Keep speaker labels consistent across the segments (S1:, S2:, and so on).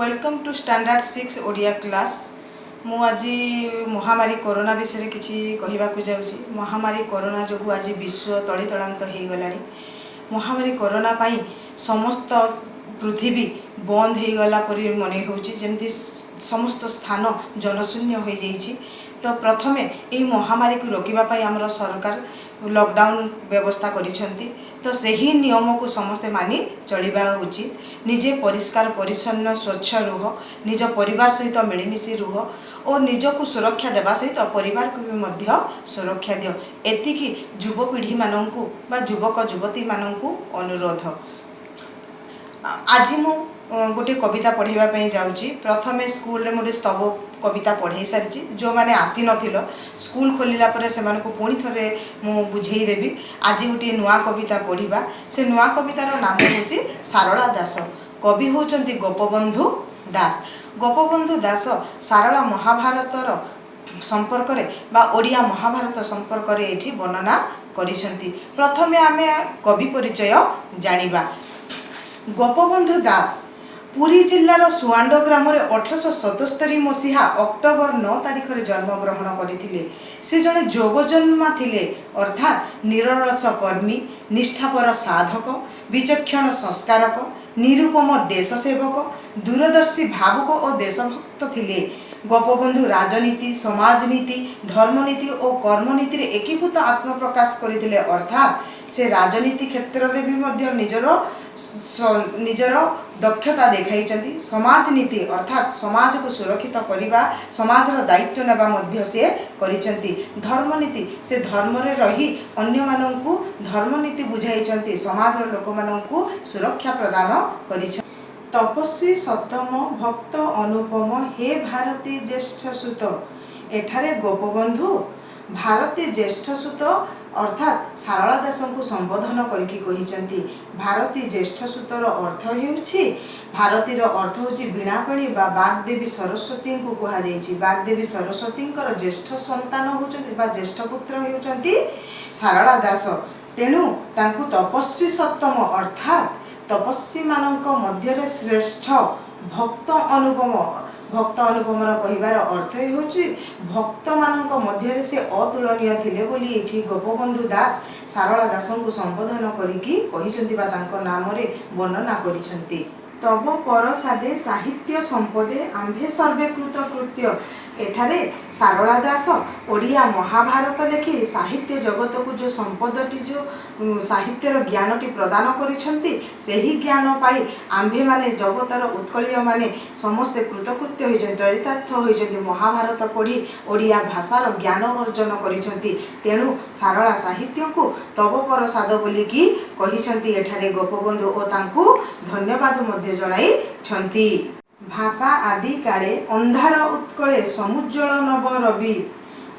S1: Welcome to standard 6 Odia class. मु आज महामारी कोरोना विषय किसी कहवाक जाऊँगी। महामारी कोरोना जो आज विश्व तलीतलांत हो गला। महामारी कोरोना पाई समस्त पृथ्वी बंद हो गला परी मन होमती समस्त स्थान जनशून्य हो जाइए। तो प्रथमे यही महामारी को रोकवाई आमर सरकार लॉकडाउन व्यवस्था करिसेंती। तो सही नियम को समस्ते मानि चलवा उचित। निजे परिष्कार परिच्छन्न स्वच्छ रुह, निज परिवार सहित मिलमिशी रुह और निज को सुरक्षा देवा सहित परिवार को भी मध्य सुरक्षा दियो। एतिकी युवपीढ़ी मानू बा युवक युवती मानू अनुरोध। आज मु गोटे कविता पढ़ाई जाऊँगी। प्रथमे स्कूल रे मुझे स्तव कविता पढ़ाई सारी। जो मैंने आसी नथिलो स्कूल खोलिला परे सेमानकु पुणी थरे मु बुझेई देबी। आज गोटे नुआ कविता पढ़िबा। से नुआ कवितार नाम होची सारला दास। कवि होचंती गोपबंधु दास। गोपबंधु दास सारला महाभारतर संपर्क रे बा ओडिया महाभारत संपर्क रे एठी वर्णना करिसेंती। प्रथमे आमे कवि परिचय जानिबा। गोपबंधु दास पुरी जिल्लार सुआंड ग्राम 1877 मसीहा अक्टोबर 9 तारिख में जन्मग्रहण करते। से जड़े जोगजन्मा थिले, अर्थात निरलस कर्मी, निष्ठापर साधक, विचक्षण संस्कारक, निरुपम देशसेवक, दूरदर्शी भावुक और देशभक्त थिले। गोपबंधु राजनीति, समाजनीति, धर्मनीति और कर्मनीति रे एकीभूत आत्मप्रकाश करते। अर्थात से राजनीति क्षेत्र में भी निजर दक्षता देखाई। समाजनीति अर्थात समाज को सुरक्षित करने समाजर दायित्व नेबा मध्य से करिसेंती। धर्मनीति से धर्म रे रही अन्य माननकु धर्मनीति बुझाई समाजर लोक माननकु सुरक्षा प्रदान करिसेंती। तपस्वी सतम भक्त अनुपम हे भारती ज्येष्ठ सुत। एठारे गोपबंधु भारती ज्येष्ठ सुत अर्थात सारला दास को संबोधन करके कहिसेंती। भारती ज्येष्ठ सुतर अर्थ हेउछि, भारतीर अर्थ होछि बीणापाणी बा बागदेवी सरस्वती को कहा जाइछि। बागदेवी सरस्वती ज्येष्ठ संतान होचंती बा ज्येष्ठ पुत्र हेउचंती सारला दास। तेणु तांकु तपस्वी सप्तम अर्थात तपस्वी मानक मध्य श्रेष्ठ भक्त अनुपम। भक्त अनुपमर कहिबार अर्थ होछि भक्त मानक मध्य से अतुलनीय थिले बोली एठी गोपबंधु दास सारला दास को संबोधन करिकी कहिसेंती बा तांको नाम रे वर्णना करिसेंती। तब परसादे साहित्य संपदे आंभे सर्वे कृत कृत्य। एठारे सारला दास ओडिया महाभारत लेखि साहित्य जगत को जो संपदटी जो साहित्यर ज्ञानटी प्रदान करिसेंती सेही ज्ञान पाई आंभे माने जगतर उत्कलीय माने समस्ते कृतकृत्य होइछन, चरितार्थ होइछन। महाभारत पढ़ी ओडिया भाषार ज्ञान अर्जन करिसेंती। तेणु सारला साहित्य को तब प्रसाद बोलिकी कहिसेंती एठारे गोपबंधु ओ तांकु धन्यवाद मध्य जणाइछंती। भाषा आदि काले अंधार उत्कले समुज्ज्वल नव रवि।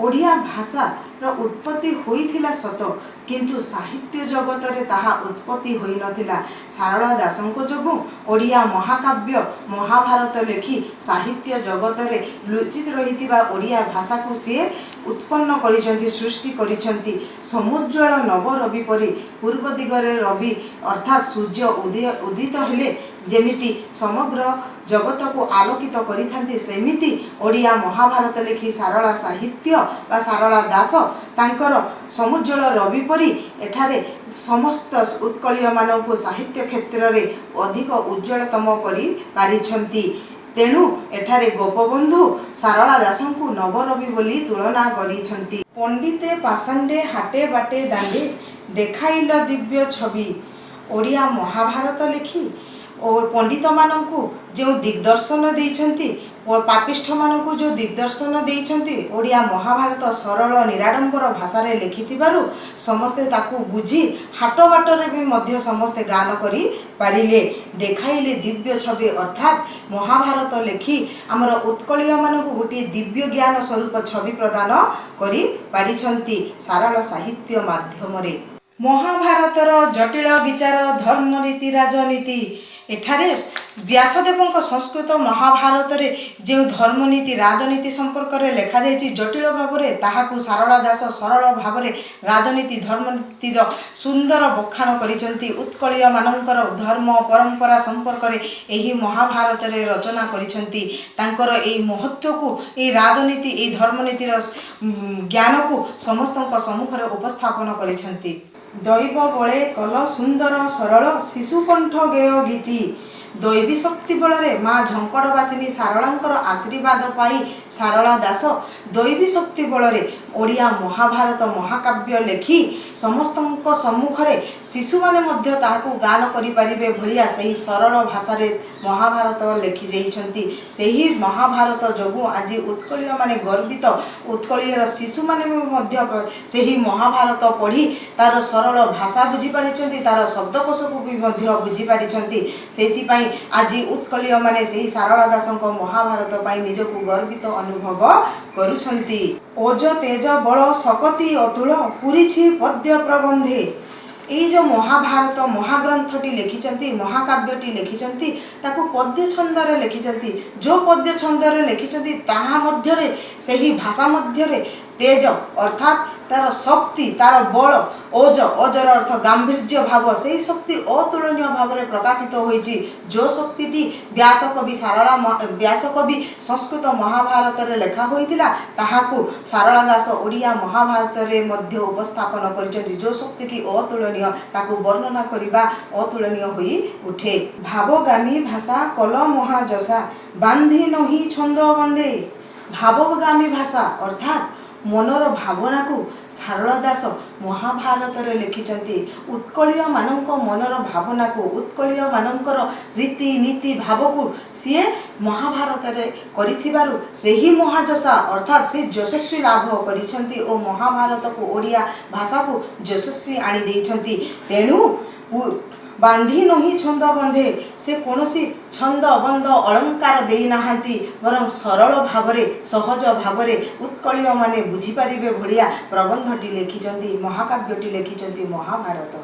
S1: ओडिया भाषार उत्पत्ति होइथिला सत, किंतु साहित्य जगत रे ताहा उत्पत्ति होई नथिला। सारला दासंको जोगु ओडिया महाकाव्य महाभारत लेखि साहित्य जगत रे लुचित रहिथिबा ओडिया भाषा को से उत्पन्न करिसेंती, सृष्टि करिसेंती। समुज्ज्वल नव रवि परि पूर्व दिगरे रवि अर्थात सूर्य उदित हेले जेमिति समग्र जगत को आलोकित करिथांती, सेमिति ओडिया महाभारत लेखि सारला साहित्य बा सारला दास तांकर समुज्ज्वल रवि परि एठारे समस्त उत्कलीय मानक साहित्य क्षेत्र रे अधिक उज्ज्वलतम करि पारिछंती। तेणु एठारे गोपबंधु सारला दास को नवरवि बोली तुलना करिछंती। पंडिते पाषांडे हाटे बाटे दांडे देखाइल दिव्य छवि। ओडिया महाभारत लेखि और पंडित मानकु जो दिग्दर्शन देइछंती और पापिष्ठ मानकु जो दिग्दर्शन देइछंती ओडिया महाभारत सरल निराडंबर भाषा रे लिखिथिबारु समस्ते ताकु बुझी हाट बाटर भी मध्य समस्ते गान करी पारिले। देखाइले दिव्य छवि अर्थात महाभारत लेखि आमर उत्कलीय मानकु गोटे दिव्य ज्ञान स्वरूप छवि प्रदान करी पारिछंती सारल साहित्य माध्यम रे। महाभारतर जटिल विचार धर्मनीति राजनीति ଏଠାରେ ବ୍ୟାସଦେବଙ୍କ ସଂସ୍କୃତ ମହାଭାରତରେ ଯେଉଁ ଧର୍ମନୀତି ରାଜନୀତି ସମ୍ପର୍କରେ ଲେଖାଯାଇଛି ଜଟିଳ ଭାବରେ ତାହାକୁ ଶାରଳା ଦାସ ସରଳ ଭାବରେ ରାଜନୀତି ଧର୍ମନୀତିର ସୁନ୍ଦର ବଖାଣ କରିଛନ୍ତି। ଉତ୍କଳୀୟମାନଙ୍କର ଧର୍ମ ପରମ୍ପରା ସମ୍ପର୍କରେ ଏହି ମହାଭାରତରେ ରଚନା କରିଛନ୍ତି। ତାଙ୍କର ଏହି ମହତ୍ତ୍ୱକୁ ଏହି ରାଜନୀତି ଏହି ଧର୍ମନୀତିର ଜ୍ଞାନକୁ ସମସ୍ତଙ୍କ ସମ୍ମୁଖରେ ଉପସ୍ଥାପନ କରିଛନ୍ତି। ଦୈବ ବଳେ କଲ ସୁନ୍ଦର ସରଳ ଶିଶୁକଣ୍ଠ ଗେୟ ଗୀତି। ଦୈବୀ ଶକ୍ତି ବଳରେ ମା ଝଙ୍କଡ଼ବାସିନୀ ଶାରଳାଙ୍କର ଆଶୀର୍ବାଦ ପାଇ ଶାରଳା ଦାସ ଦୈବୀ ଶକ୍ତି ବଳରେ ଓଡ଼ିଆ ମହାଭାରତ ମହାକାବ୍ୟ ଲେଖି ସମସ୍ତଙ୍କ ସମ୍ମୁଖରେ ଶିଶୁମାନେ ମଧ୍ୟ ତାହାକୁ ଗାନ କରିପାରିବେ ଭଳିଆ ସେହି ସରଳ ଭାଷାରେ ମହାଭାରତ ଲେଖି ଯାଇଛନ୍ତି। ସେହି ମହାଭାରତ ଯୋଗୁଁ ଆଜି ଉତ୍କଳୀୟମାନେ ଗର୍ବିତ। ଉତ୍କଳୀୟର ଶିଶୁମାନେ ମଧ୍ୟ ସେହି ମହାଭାରତ ପଢ଼ି ତାର ସରଳ ଭାଷା ବୁଝିପାରିଛନ୍ତି, ତାର ଶବ୍ଦକୋଷକୁ ବି ମଧ୍ୟ ବୁଝିପାରିଛନ୍ତି। ସେଇଥିପାଇଁ ଆଜି ଉତ୍କଳୀୟମାନେ ସେହି ଶାରଳା ଦାସଙ୍କ ମହାଭାରତ ପାଇଁ ନିଜକୁ ଗର୍ବିତ ଅନୁଭବ କରୁଛନ୍ତି। ଓଜ ତେଜ ବଳ ଶକତି ଅତୁଳ ପୁରିଛି ପଦ୍ୟ ପ୍ରବନ୍ଧେ। ଏଇ ଯେଉଁ ମହାଭାରତ ମହାଗ୍ରନ୍ଥଟି ଲେଖିଛନ୍ତି ମହାକାବ୍ୟଟି ଲେଖିଛନ୍ତି ତାକୁ ପଦ୍ୟ ଛନ୍ଦରେ ଲେଖିଛନ୍ତି। ଯେଉଁ ପଦ୍ୟ ଛନ୍ଦରେ ଲେଖିଛନ୍ତି ତାହା ମଧ୍ୟରେ ସେହି ଭାଷା ମଧ୍ୟରେ ତେଜ ଅର୍ଥାତ୍ ତାର ଶକ୍ତି ତାର ବଳ ଓଜ ଓଜର ଅର୍ଥ ଗାମ୍ଭୀର୍ଯ୍ୟ ଭାବ ସେହି ଶକ୍ତି ଅତୁଳନୀୟ ଭାବରେ ପ୍ରକାଶିତ ହୋଇଛି। ଯେଉଁ ଶକ୍ତିଟି ବ୍ୟାସକବି ସଂସ୍କୃତ ମହାଭାରତରେ ଲେଖା ହୋଇଥିଲା ତାହାକୁ ଶାରଳା ଦାସ ଓଡ଼ିଆ ମହାଭାରତରେ ମଧ୍ୟ ଉପସ୍ଥାପନ କରିଛନ୍ତି। ଯେଉଁ ଶକ୍ତିକି ଅତୁଳନୀୟ ତାକୁ ବର୍ଣ୍ଣନା କରିବା ଅତୁଳନୀୟ ହୋଇ ଉଠେ। ଭାବଗାମୀ ଭାଷା କଲ ମହାଯଶା ବାନ୍ଧି ନହି ଛନ୍ଦ ବନ୍ଦେ। ଭାବଗାମୀ ଭାଷା ଅର୍ଥାତ୍ ମନର ଭାବନାକୁ ଶାରଳା ଦାସ ମହାଭାରତରେ ଲେଖିଛନ୍ତି। ଉତ୍କଳୀୟମାନଙ୍କ ମନର ଭାବନାକୁ ଉତ୍କଳୀୟମାନଙ୍କର ରୀତିନୀତି ଭାବକୁ ସିଏ ମହାଭାରତରେ କରିଥିବାରୁ ସେହି ମହାଯଶା ଅର୍ଥାତ୍ ସେ ଯଶସ୍ୱୀ ଲାଭ କରିଛନ୍ତି ଓ ମହାଭାରତକୁ ଓଡ଼ିଆ ଭାଷାକୁ ଯଶସ୍ୱୀ ଆଣି ଦେଇଛନ୍ତି। ତେଣୁ ବାନ୍ଧି ନହି ଛନ୍ଦ ବନ୍ଧେ ସେ କୌଣସି ଛନ୍ଦ ବନ୍ଦ ଅଳଙ୍କାର ଦେଇନାହାନ୍ତି ବରଂ ସରଳ ଭାବରେ ସହଜ ଭାବରେ ଉତ୍କଳୀୟମାନେ ବୁଝିପାରିବେ ଭଳିଆ ପ୍ରବନ୍ଧଟି ଲେଖିଛନ୍ତି ମହାକାବ୍ୟଟି ଲେଖିଛନ୍ତି ମହାଭାରତ।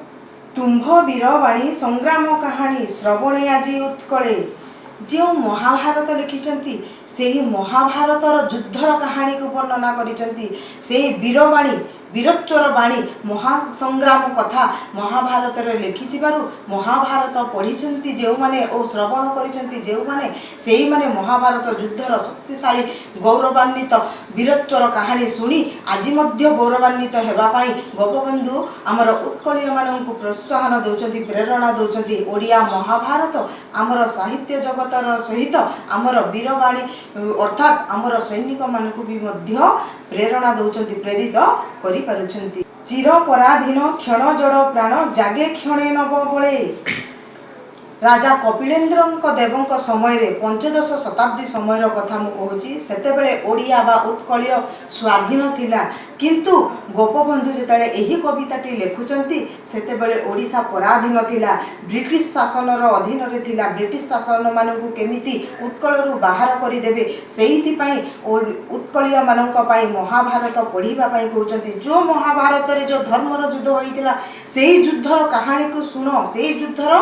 S1: ତୁମ୍ଭ ବୀରବାଣୀ ସଂଗ୍ରାମ କାହାଣୀ ଶ୍ରବଣେ ଆଜି ଉତ୍କଳେ। ଯେଉଁ ମହାଭାରତ ଲେଖିଛନ୍ତି ସେହି ମହାଭାରତର ଯୁଦ୍ଧର କାହାଣୀକୁ ବର୍ଣ୍ଣନା କରିଛନ୍ତି। ସେହି ବୀରବାଣୀ ବୀରତ୍ୱର ବାଣୀ ମହାସଂଗ୍ରାମ କଥା ମହାଭାରତରେ ଲେଖିଥିବାରୁ ମହାଭାରତ ପଢ଼ିଛନ୍ତି ଯେଉଁମାନେ ଓ ଶ୍ରବଣ କରିଛନ୍ତି ଯେଉଁମାନେ ସେଇମାନେ ମହାଭାରତ ଯୁଦ୍ଧର ଶକ୍ତିଶାଳୀ ଗୌରବାନ୍ୱିତ ବୀରତ୍ୱର କାହାଣୀ ଶୁଣି ଆଜି ମଧ୍ୟ ଗୌରବାନ୍ୱିତ ହେବା ପାଇଁ ଗୋପବନ୍ଧୁ ଆମର ଉତ୍କଳୀୟମାନଙ୍କୁ ପ୍ରୋତ୍ସାହନ ଦେଉଛନ୍ତି ପ୍ରେରଣା ଦେଉଛନ୍ତି। ଓଡ଼ିଆ ମହାଭାରତ ଆମର ସାହିତ୍ୟ ଜଗତର ସହିତ ଆମର ବୀରବାଣୀ ଅର୍ଥାତ୍ ଆମର ସୈନିକମାନଙ୍କୁ ବି ମଧ୍ୟ ପ୍ରେରଣା ଦେଉଛନ୍ତି ପ୍ରେରିତ କରିପାରୁଛନ୍ତି। ଚିର ପରାଧୀନ କ୍ଷଣ ଜଡ଼ ପ୍ରାଣ ଜାଗେ କ୍ଷଣେ ନବ ବଳେ। ରାଜା କପିଳେନ୍ଦ୍ରଙ୍କ ଦେବଙ୍କ ସମୟରେ ପଞ୍ଚଦଶ ଶତାବ୍ଦୀ ସମୟର କଥା ମୁଁ କହୁଛି। ସେତେବେଳେ ଓଡ଼ିଆ ବା ଉତ୍କଳୀୟ ସ୍ୱାଧୀନ ଥିଲା କିନ୍ତୁ ଗୋପବନ୍ଧୁ ଯେତେବେଳେ ଏହି କବିତାଟି ଲେଖୁଛନ୍ତି ସେତେବେଳେ ଓଡ଼ିଶା ପରାଧୀନ ଥିଲା ବ୍ରିଟିଶ ଶାସନର ଅଧୀନରେ ଥିଲା। ବ୍ରିଟିଶ ଶାସନମାନଙ୍କୁ କେମିତି ଉତ୍କଳରୁ ବାହାର କରିଦେବେ ସେଇଥିପାଇଁ ଉତ୍କଳୀୟମାନଙ୍କ ପାଇଁ ମହାଭାରତ ପଢ଼ିବା ପାଇଁ କହୁଛନ୍ତି। ଯେଉଁ ମହାଭାରତରେ ଯେଉଁ ଧର୍ମର ଯୁଦ୍ଧ ହୋଇଥିଲା ସେଇ ଯୁଦ୍ଧର କାହାଣୀକୁ ଶୁଣ ସେଇ ଯୁଦ୍ଧର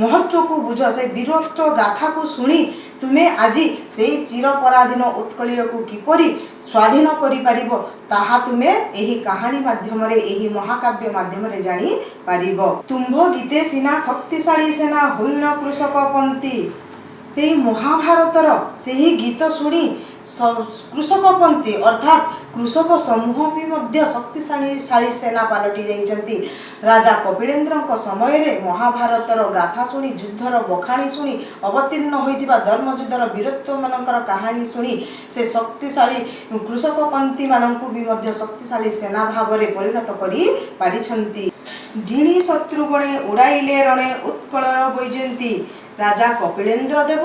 S1: ମହତ୍ତ୍ୱକୁ ବୁଝ ସେ ବୀରତ୍ୱ ଗାଥାକୁ ଶୁଣି ତୁମେ ଆଜି ସେଇ ଚିରପରାଧୀନ ଉତ୍କଳୀୟକୁ କିପରି ସ୍ୱାଧୀନ କରିପାରିବ ତାହା ତୁମେ ଏହି କାହାଣୀ ମାଧ୍ୟମରେ ଏହି ମହାକାବ୍ୟ ମାଧ୍ୟମରେ ଜାଣିପାରିବ। ତୁମ୍ଭ ଗୀତେ ସିନା ଶକ୍ତିଶାଳୀ ସେନା ହୋଇଣ କୃଷକ ପନ୍ଥୀ। ସେହି ମହାଭାରତର ସେହି ଗୀତ ଶୁଣି କୃଷକପନ୍ଥୀ ଅର୍ଥାତ୍ କୃଷକ ସମୂହ ବି ମଧ୍ୟ ଶକ୍ତିଶାଳୀ ସେନା ପାଲଟି ଯାଇଛନ୍ତି। ରାଜା କପିଳେନ୍ଦ୍ରଙ୍କ ସମୟରେ ମହାଭାରତର ଗାଥା ଶୁଣି ଯୁଦ୍ଧର ବଖାଣି ଶୁଣି ଅବତୀର୍ଣ୍ଣ ହୋଇଥିବା ଧର୍ମଯୁଦ୍ଧର ବୀରତ୍ୱମାନଙ୍କର କାହାଣୀ ଶୁଣି ସେ ଶକ୍ତିଶାଳୀ କୃଷକପନ୍ଥୀମାନଙ୍କୁ ବି ମଧ୍ୟ ଶକ୍ତିଶାଳୀ ସେନା ଭାବରେ ପରିଣତ କରିପାରିଛନ୍ତି। ଜିଣି ଶତ୍ରୁଗଣେ ଉଡ଼ାଇଲେ ରଣେ ଉତ୍କଳର ବୈଜୟନ୍ତୀ। ରାଜା କପିଳେନ୍ଦ୍ର ଦେବ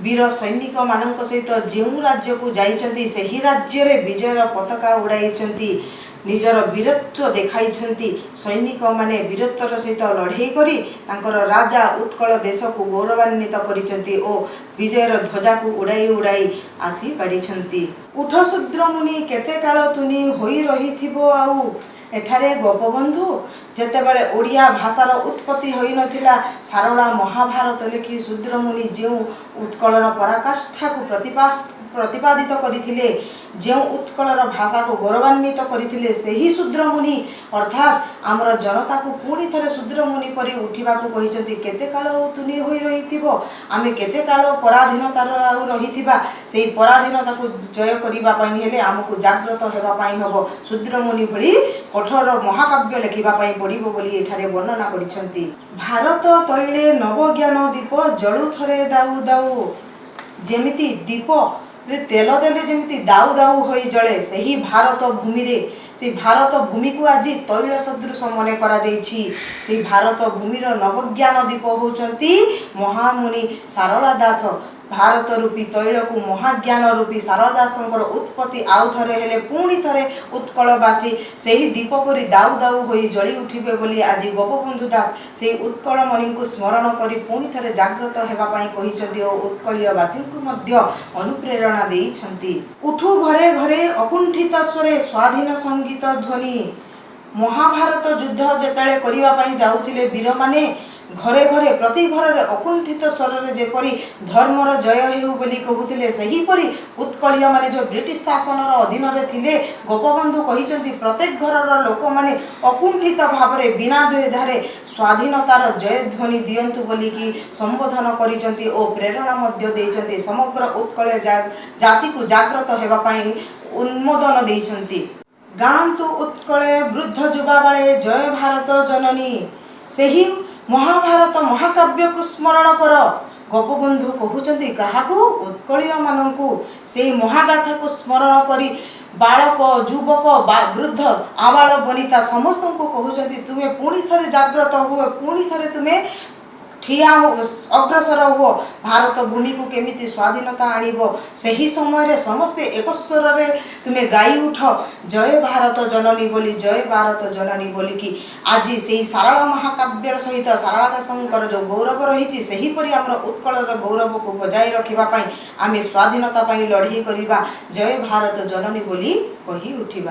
S1: ବୀର ସୈନିକମାନଙ୍କ ସହିତ ଯେଉଁ ରାଜ୍ୟକୁ ଯାଇଛନ୍ତି ସେହି ରାଜ୍ୟରେ ବିଜୟର ପତାକା ଉଡ଼ାଇଛନ୍ତି ନିଜର ବୀରତ୍ୱ ଦେଖାଇଛନ୍ତି। ସୈନିକମାନେ ବୀରତ୍ୱର ସହିତ ଲଢ଼େଇ କରି ତାଙ୍କର ରାଜା ଉତ୍କଳ ଦେଶକୁ ଗୌରବାନ୍ୱିତ କରିଛନ୍ତି ଓ ବିଜୟର ଧ୍ୱଜାକୁ ଉଡ଼ାଇ ଉଡ଼ାଇ ଆସିପାରିଛନ୍ତି। ଉଠ ଶୂଦ୍ର ମୁନି କେତେ କାଳ ତୁନି ହୋଇ ରହିଥିବ ଆଉ। ଏଠାରେ ଗୋପବନ୍ଧୁ ଯେତେବେଳେ ଓଡ଼ିଆ ଭାଷାର ଉତ୍ପତ୍ତି ହୋଇନଥିଲା, ସାରଳା ମହାଭାରତ ଲେଖି ଶୂଦ୍ରମୁନି ଯେଉଁ ଉତ୍କଳର ପରାକାଷ୍ଠାକୁ ପ୍ରତିପାଦିତ କରିଥିଲେ, ଯେଉଁ ଉତ୍କଳର ଭାଷାକୁ ଗୌରବାନ୍ୱିତ କରିଥିଲେ, ସେହି ଶୂଦ୍ରମୁନି ଅର୍ଥାତ୍ ଆମର ଜନତାକୁ ପୁଣି ଥରେ ଶୂଦ୍ରମୁନି ପରି ଉଠିବାକୁ କହିଛନ୍ତି। କେତେ କାଳ ତୁନି ହୋଇ ରହିଥିବ, ଆମେ କେତେ କାଳ ପରାଧୀନତାର ଆଉ ରହିଥିବା। ସେହି ପରାଧୀନତାକୁ ଜୟ କରିବା ପାଇଁ ହେଲେ ଆମକୁ ଜାଗ୍ରତ ହେବା ପାଇଁ ହେବ। ଶୂଦ୍ରମୁନି ଭଳି କଠୋର ମହାକାବ୍ୟ ଲେଖିବା ପାଇଁ ପଡ଼ିବ ବୋଲି ଏଠାରେ ବର୍ଣ୍ଣନା କରିଛନ୍ତି। ଭାରତ ତୈଳେ ନବଜ୍ଞାନ ଦୀପ ଜଳୁଥରେ ଦାଉ ଦାଉ। ଯେମିତି ଦୀପରେ ତେଲ ଦେଲେ ଯେମିତି ଦାଉ ଦାଉ ହୋଇ ଜଳେ, ସେହି ଭାରତ ଭୂମିରେ, ସେହି ଭାରତ ଭୂମିକୁ ଆଜି ତୈଳ ସଦୃଶ ମନେ କରାଯାଇଛି। ସେହି ଭାରତ ଭୂମିର ନବଜ୍ଞାନ ଦୀପ ହେଉଛନ୍ତି ମହାମୁନି ସାରଳା ଦାସ। ଭାରତ ରୂପୀ ତୈଳକୁ ମହାଜ୍ଞାନ ରୂପୀ ସାରଳା ଦାସଙ୍କର ଉତ୍ପତ୍ତି ଆଉ ଥରେ ହେଲେ ପୁଣି ଥରେ ଉତ୍କଳବାସୀ ସେହି ଦୀପ ପରି ଦାଉ ଦାଉ ହୋଇ ଜଳି ଉଠିବେ ବୋଲି ଆଜି ଗୋପବନ୍ଧୁ ଦାସ ସେହି ଉତ୍କଳମଣିଙ୍କୁ ସ୍ମରଣ କରି ପୁଣି ଥରେ ଜାଗ୍ରତ ହେବା ପାଇଁ କହିଛନ୍ତି ଓ ଉତ୍କଳୀୟବାସୀଙ୍କୁ ମଧ୍ୟ ଅନୁପ୍ରେରଣା ଦେଇଛନ୍ତି। ଉଠୁ ଘରେ ଘରେ ଅକୁଣ୍ଠିତ ସ୍ୱରେ ସ୍ୱାଧୀନ ସଙ୍ଗୀତ ଧ୍ୱନି। ମହାଭାରତ ଯୁଦ୍ଧ ଯେତେବେଳେ କରିବା ପାଇଁ ଯାଉଥିଲେ ବୀରମାନେ, ଘରେ ଘରେ ପ୍ରତି ଘରରେ ଅକୁଣ୍ଠିତ ସ୍ୱରରେ ଯେପରି ଧର୍ମର ଜୟ ହେଉ ବୋଲି କହୁଥିଲେ, ସେହିପରି ଉତ୍କଳୀୟମାନେ ଯେଉଁ ବ୍ରିଟିଶ ଶାସନର ଅଧୀନରେ ଥିଲେ, ଗୋପବନ୍ଧୁ କହିଛନ୍ତି ପ୍ରତ୍ୟେକ ଘରର ଲୋକମାନେ ଅକୁଣ୍ଠିତ ଭାବରେ ବିନା ଦ୍ୱିଧାରେ ସ୍ୱାଧୀନତାର ଜୟଧ୍ୱନି ଦିଅନ୍ତୁ ବୋଲିକି ସମ୍ବୋଧନ କରିଛନ୍ତି ଓ ପ୍ରେରଣା ମଧ୍ୟ ଦେଇଛନ୍ତି। ସମଗ୍ର ଉତ୍କଳୀୟ ଜାତିକୁ ଜାଗ୍ରତ ହେବା ପାଇଁ ଉନ୍ମୋଦନ ଦେଇଛନ୍ତି। ଗାଆନ୍ତୁ ଉତ୍କଳେ ବୃଦ୍ଧ ଯୁବାବେଳେ ଜୟ ଭାରତ ଜନନୀ। ସେହି ମହାଭାରତ ମହାକାବ୍ୟକୁ ସ୍ମରଣ କର। ଗୋପବନ୍ଧୁ କହୁଛନ୍ତି କାହାକୁ? ଉତ୍କଳୀୟମାନଙ୍କୁ। ସେହି ମହାଗାଥାକୁ ସ୍ମରଣ କରି ବାଳକ, ଯୁବକ, ବୃଦ୍ଧ, ଆବାଳ ବନିତା ସମସ୍ତଙ୍କୁ କହୁଛନ୍ତି ତୁମେ ପୁଣି ଥରେ ଜାଗ୍ରତ ହୁଅ, ପୁଣି ଥରେ ତୁମେ ଠିଆ ଅଗ୍ରସର ହୁଅ। ଭାରତ ଭୂମିକୁ କେମିତି ସ୍ୱାଧୀନତା ଆଣିବ, ସେହି ସମୟରେ ସମସ୍ତେ ଏକ ସ୍ୱରରେ ତୁମେ ଗାଇ ଉଠ ଜୟ ଭାରତ ଜନନୀ ବୋଲି, ଜୟ ଭାରତ ଜନନୀ ବୋଲିକି। ଆଜି ସେହି ସାରଳା ମହାକାବ୍ୟର ସହିତ ସାରଳା ଦାସଙ୍କର ଯେଉଁ ଗୌରବ ରହିଛି, ସେହିପରି ଆମର ଉତ୍କଳର ଗୌରବକୁ ବଜାୟ ରଖିବା ପାଇଁ ଆମେ ସ୍ୱାଧୀନତା ପାଇଁ ଲଢ଼େଇ କରିବା, ଜୟ ଭାରତ ଜନନୀ ବୋଲି କହି ଉଠିବା।